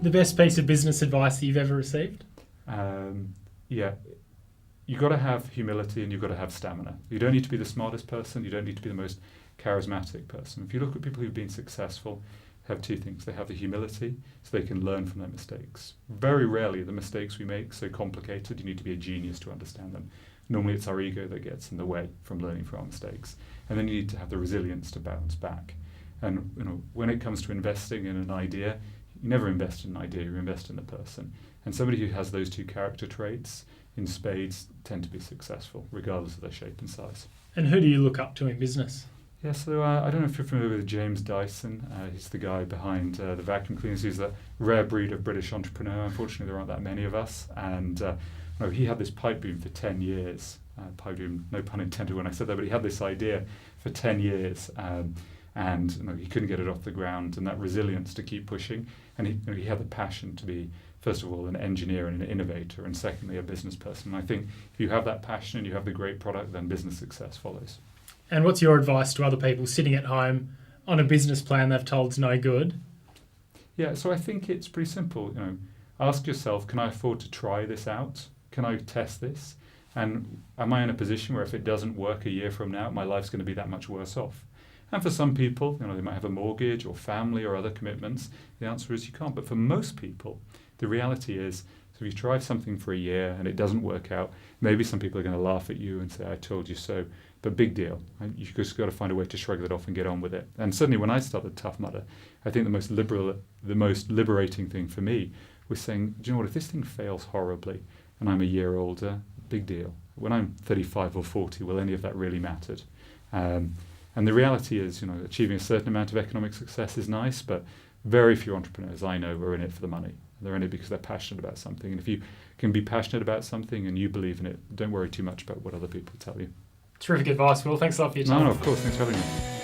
The best piece of business advice that you've ever received? Yeah, you've got to have humility and you've got to have stamina. You don't need to be the smartest person. You don't need to be the most charismatic person. If you look at people who've been successful, have two things. They have the humility, so they can learn from their mistakes. Very rarely are the mistakes we make so complicated, you need to be a genius to understand them. Normally it's our ego that gets in the way from learning from our mistakes. And then you need to have the resilience to bounce back. And when it comes to investing in an idea, you never invest in an idea, you invest in the person. And somebody who has those two character traits in spades tend to be successful, regardless of their shape and size. And who do you look up to in business? Yeah, so I don't know if you're familiar with James Dyson. He's the guy behind the vacuum cleaners. He's a rare breed of British entrepreneur. Unfortunately, there aren't that many of us. And he had this pipe boom for 10 years. Pipe boom, no pun intended when I said that, but he had this idea for 10 years. And he couldn't get it off the ground, and that resilience to keep pushing. And he had the passion to be, first of all, an engineer and an innovator, and secondly, a business person. And I think if you have that passion and you have the great product, then business success follows. And what's your advice to other people sitting at home on a business plan they've told is no good? Yeah, so I think it's pretty simple. Ask yourself, can I afford to try this out? Can I test this? And am I in a position where if it doesn't work a year from now, my life's going to be that much worse off? And for some people, they might have a mortgage or family or other commitments. The answer is you can't. But for most people, the reality is, so if you try something for a year and it doesn't work out, maybe some people are going to laugh at you and say, I told you so. But big deal. You've just got to find a way to shrug that off and get on with it. And certainly when I started Tough Mudder, I think the most liberating thing for me was saying, do you know what, if this thing fails horribly and I'm a year older, big deal. When I'm 35 or 40, will any of that really matter? And the reality is, achieving a certain amount of economic success is nice, but very few entrepreneurs I know are in it for the money. They're in it because they're passionate about something. And if you can be passionate about something and you believe in it, don't worry too much about what other people tell you. Terrific advice, Will. Thanks a lot for your time. No, of course. Thanks for having me.